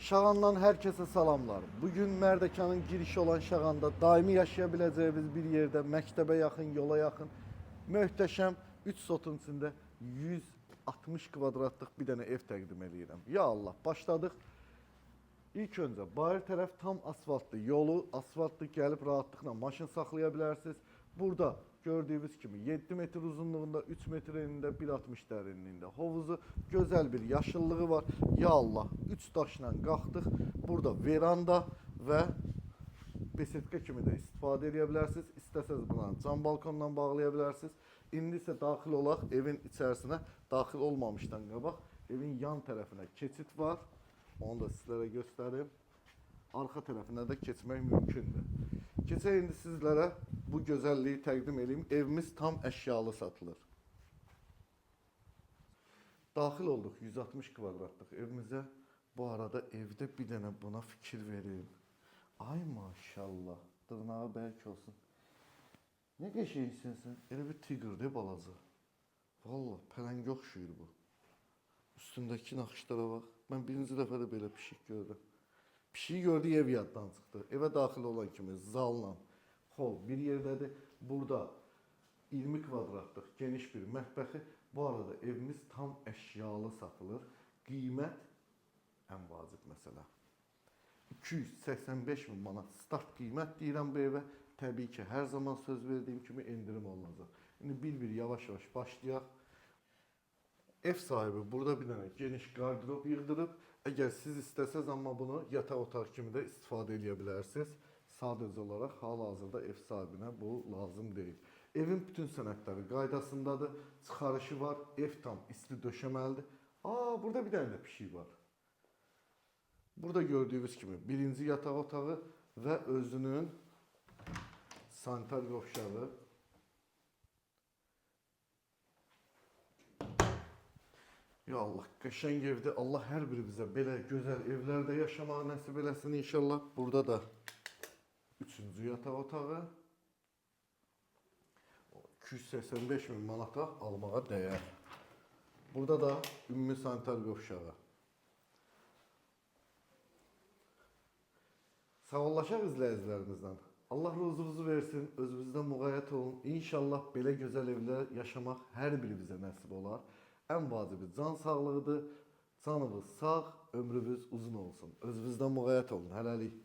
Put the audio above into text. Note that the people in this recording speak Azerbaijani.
Şağan'dan herkese salamlar. Bugün Mərdəkanın girişi olan Şağan'da daimi yaşayabileceğimiz bir yerde, məktəbə yaxın, yola yaxın, möhtəşəm 3 sotun içində 160 kvadratlıq bir dənə ev təqdim edirəm. Ya Allah, başladıq. İlk öncə bayır tərəf tam asfaltlı, yolu asfaltlı, gəlib rahatlıqla maşın saxlaya bilərsiniz. Burada gördüyünüz kimi 7 metr uzunluğunda, 3 metr enində, 1.60 dərinliyində hovuzu, gözəl bir yaşıllığı var. Ya Allah, 3 daşla qalxdıq. Burada veranda və besetka kimi də istifadə edə bilərsiniz. İstəsəz buna cam balkondan bağlaya bilərsiniz. İndi isə daxil olaq evin içərisinə. Daxil olmamışdan qabaq evin yan tərəfinə keçid var. Onu da sizlərə göstərim. Arxa tərəfinə də keçmək mümkündür. Keçək indi sizlərə bu gözəlliyi təqdim edeyim. Evimiz tam əşyalı satılır. Daxil olduq 160 kvadratlıq evimizə. Bu arada evdə bir dənə buna fikir verin. Ay maşallah, dırnağı bərk olsun. Nə qəşəngsən sən? Elə bir tigirdir balaca. Vallahi pələngə oxşuyur bu. Üstündəki naxışlara bax. Mən birinci dəfə də belə pişik gördüm. Pişiyi gördük, ev yaddan çıxdı. Evə daxil olan kimi zalla, hol bir yerdədir. Burada 20 kvadratlıq geniş bir mətbəxi. Bu arada evimiz tam əşyalı satılır. Qiymət ən vacib məsələ. 285 min manat start qiymət deyirəm bu evə. Təbii ki, hər zaman söz verdiyim kimi endirim olunacaq. İndi bir-bir yavaş-yavaş başlayaq. Ev sahibi burada bir dənə geniş qardirob yığdırıb. Əgər siz istəsəz, amma bunu yataq otaq kimi də istifadə edə bilərsiniz. Sadəcə olaraq hal-hazırda ev sahibinə bu lazım deyil. Evin bütün sənədləri qaydasındadır. Çıxarışı var. Ev tam isti döşəməlidir. Burada bir dənə də pişik var. Burada gördüyünüz kimi birinci yataq otağı və özünün sanitar qovşağı. Ya Allah, qəşəng evdə Allah hər birimizə belə gözəl evlərdə yaşamağı nəsib eləsin inşallah. Burada da 3-cü yataq otağı. 285 min manata almağa dəyər. Burada da ümumi sanitar qovşağı. Sağollaşaq izləyicilərimizdən. Allah ruzunuzu versin, özünüzdən müğayət olun. İnşallah belə gözəl evlər yaşamaq hər birimizə nəsib olar. Ən vacibi can sağlığıdır. Canınız sağ, ömrünüz uzun olsun. Özünüzdən müğayət olun. Hələlik.